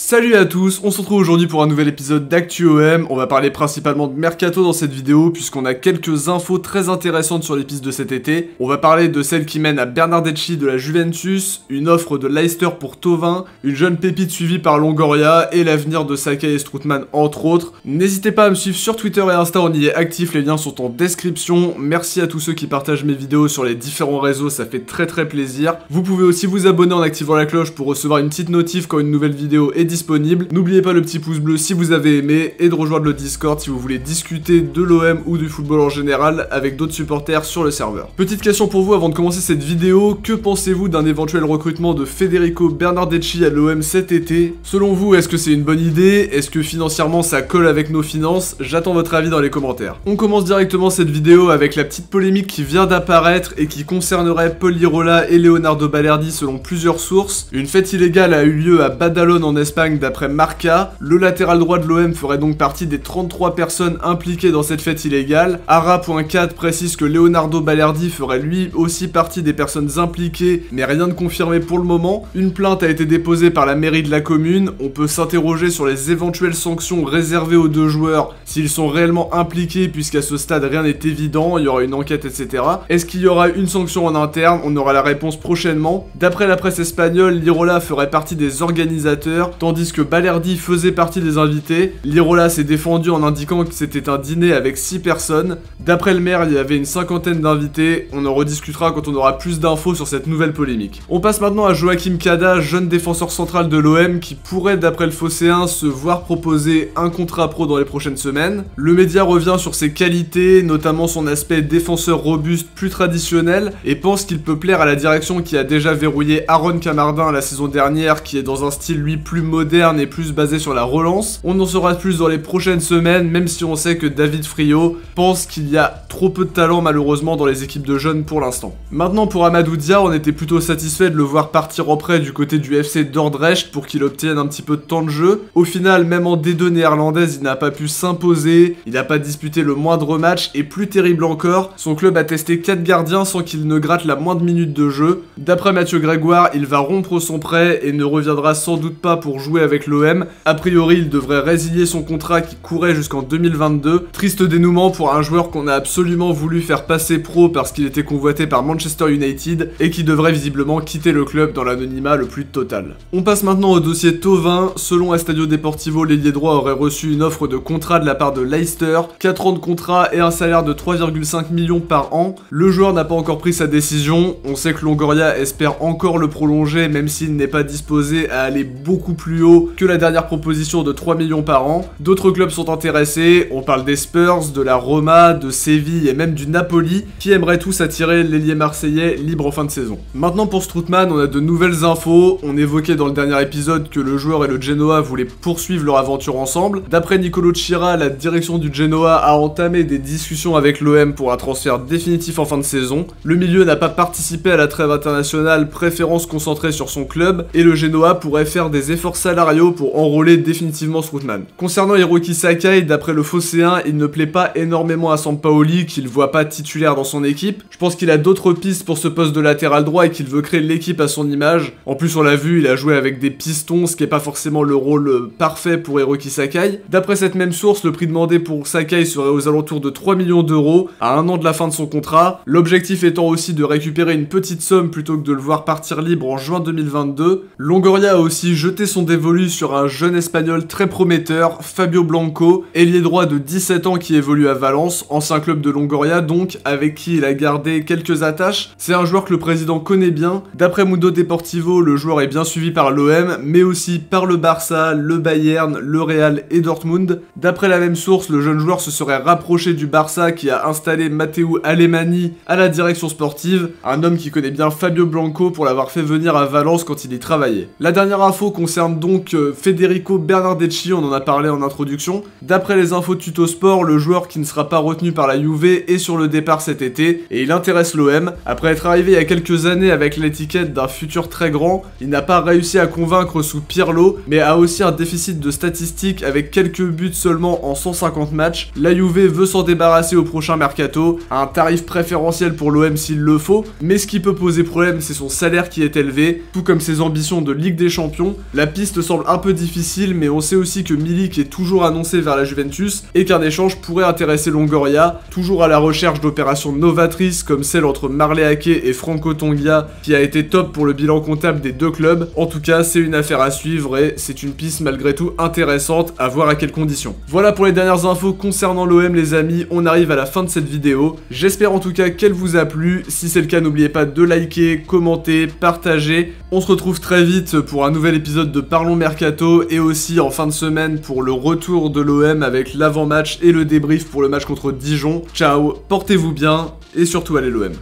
Salut à tous, on se retrouve aujourd'hui pour un nouvel épisode d'ActuOM. On va parler principalement de Mercato dans cette vidéo puisqu'on a quelques infos très intéressantes sur les pistes de cet été. On va parler de celle qui mène à Bernardeschi de la Juventus, une offre de Leicester pour Thauvin, une jeune pépite suivie par Longoria et l'avenir de Sakai et Strootman entre autres. N'hésitez pas à me suivre sur Twitter et Insta, on y est actif, les liens sont en description. Merci à tous ceux qui partagent mes vidéos sur les différents réseaux, ça fait très plaisir. Vous pouvez aussi vous abonner en activant la cloche pour recevoir une petite notif quand une nouvelle vidéo est disponible. N'oubliez pas le petit pouce bleu si vous avez aimé et de rejoindre le Discord si vous voulez discuter de l'OM ou du football en général avec d'autres supporters sur le serveur. Petite question pour vous avant de commencer cette vidéo, que pensez-vous d'un éventuel recrutement de Federico Bernardeschi à l'OM cet été? Selon vous, est-ce que c'est une bonne idée? Est-ce que financièrement ça colle avec nos finances? J'attends votre avis dans les commentaires. On commence directement cette vidéo avec la petite polémique qui vient d'apparaître et qui concernerait Paul Lirola et Leonardo Balerdi selon plusieurs sources. Une fête illégale a eu lieu à Badalone en Espagne d'après Marca. Le latéral droit de l'OM ferait donc partie des 33 personnes impliquées dans cette fête illégale. Ara.4 précise que Leonardo Balerdi ferait lui aussi partie des personnes impliquées, mais rien de confirmé pour le moment. Une plainte a été déposée par la mairie de la commune. On peut s'interroger sur les éventuelles sanctions réservées aux deux joueurs, s'ils sont réellement impliqués, puisqu'à ce stade rien n'est évident, il y aura une enquête, etc. Est-ce qu'il y aura une sanction en interne? On aura la réponse prochainement. D'après la presse espagnole, Lirola ferait partie des organisateurs, tandis que Balerdi faisait partie des invités. Lirola s'est défendu en indiquant que c'était un dîner avec 6 personnes. D'après le maire, il y avait une 50aine d'invités. On en rediscutera quand on aura plus d'infos sur cette nouvelle polémique. On passe maintenant à Joachim Kada, jeune défenseur central de l'OM, qui pourrait, d'après le Phocéen, se voir proposer un contrat pro dans les prochaines semaines. Le média revient sur ses qualités, notamment son aspect défenseur robuste plus traditionnel, et pense qu'il peut plaire à la direction qui a déjà verrouillé Aaron Camardin la saison dernière, qui est dans un style lui plus moderne et plus basé sur la relance. On en saura plus dans les prochaines semaines, même si on sait que David Friot pense qu'il y a trop peu de talent malheureusement dans les équipes de jeunes pour l'instant. Maintenant pour Amadou Dia, on était plutôt satisfait de le voir partir en prêt du côté du FC Dordrecht pour qu'il obtienne un petit peu de temps de jeu. Au final, même en D2 néerlandaise, il n'a pas pu s'imposer, il n'a pas disputé le moindre match et plus terrible encore, son club a testé 4 gardiens sans qu'il ne gratte la moindre minute de jeu. D'après Mathieu Grégoire, il va rompre son prêt et ne reviendra sans doute pas pour jouer avec l'OM. A priori, il devrait résilier son contrat qui courait jusqu'en 2022. Triste dénouement pour un joueur qu'on a absolument voulu faire passer pro parce qu'il était convoité par Manchester United et qui devrait visiblement quitter le club dans l'anonymat le plus total. On passe maintenant au dossier Thauvin. Selon Estadio Deportivo, l'ailier droit aurait reçu une offre de contrat de la part de Leicester, 4 ans de contrat et un salaire de 3,5 millions par an. Le joueur n'a pas encore pris sa décision. On sait que Longoria espère encore le prolonger même s'il n'est pas disposé à aller beaucoup plus haut que la dernière proposition de 3 millions par an. D'autres clubs sont intéressés, on parle des Spurs, de la Roma, de Séville et même du Napoli, qui aimeraient tous attirer l'ailier marseillais libre en fin de saison. Maintenant pour Strootman, on a de nouvelles infos. On évoquait dans le dernier épisode que le joueur et le Genoa voulaient poursuivre leur aventure ensemble. D'après Nicolo Chira, la direction du Genoa a entamé des discussions avec l'OM pour un transfert définitif en fin de saison. Le milieu n'a pas participé à la trêve internationale, préférant se concentrer sur son club, et le Genoa pourrait faire des efforts salariaux pour enrôler définitivement Strootman. Concernant Hiroki Sakai, d'après le Phocéen, il ne plaît pas énormément à Sampaoli, qu'il voit pas titulaire dans son équipe. Je pense qu'il a d'autres pistes pour ce poste de latéral droit et qu'il veut créer l'équipe à son image. En plus, on l'a vu, il a joué avec des pistons, ce qui est pas forcément le rôle parfait pour Hiroki Sakai. D'après cette même source, le prix demandé pour Sakai serait aux alentours de 3 millions d'euros à un an de la fin de son contrat. L'objectif étant aussi de récupérer une petite somme plutôt que de le voir partir libre en juin 2022. Longoria a aussi jeté son dévolu sur un jeune espagnol très prometteur, Fabio Blanco, ailier droit de 17 ans qui évolue à Valence, ancien club de Longoria donc, avec qui il a gardé quelques attaches. C'est un joueur que le président connaît bien. D'après Mundo Deportivo, le joueur est bien suivi par l'OM, mais aussi par le Barça, le Bayern, le Real et Dortmund. D'après la même source, le jeune joueur se serait rapproché du Barça qui a installé Matteo Alemany à la direction sportive, un homme qui connaît bien Fabio Blanco pour l'avoir fait venir à Valence quand il y travaillait. La dernière info concerne donc Federico Bernardeschi, on en a parlé en introduction. D'après les infos de Tutosport, le joueur qui ne sera pas retenu par la Juve est sur le départ cet été et il intéresse l'OM. Après être arrivé il y a quelques années avec l'étiquette d'un futur très grand, il n'a pas réussi à convaincre sous Pirlo, mais a aussi un déficit de statistiques avec quelques buts seulement en 150 matchs. La Juve veut s'en débarrasser au prochain mercato, à un tarif préférentiel pour l'OM s'il le faut, mais ce qui peut poser problème c'est son salaire qui est élevé, tout comme ses ambitions de Ligue des Champions. La piste piste semble un peu difficile, mais on sait aussi que Milik est toujours annoncé vers la Juventus et qu'un échange pourrait intéresser Longoria, toujours à la recherche d'opérations novatrices comme celle entre Marley Ake et Franco Tongia qui a été top pour le bilan comptable des deux clubs. En tout cas, c'est une affaire à suivre et c'est une piste malgré tout intéressante, à voir à quelles conditions. Voilà pour les dernières infos concernant l'OM les amis, on arrive à la fin de cette vidéo. J'espère en tout cas qu'elle vous a plu. Si c'est le cas, n'oubliez pas de liker, commenter, partager. On se retrouve très vite pour un nouvel épisode de Parlons Mercato et aussi en fin de semaine pour le retour de l'OM avec l'avant-match et le débrief pour le match contre Dijon. Ciao, portez-vous bien et surtout allez l'OM.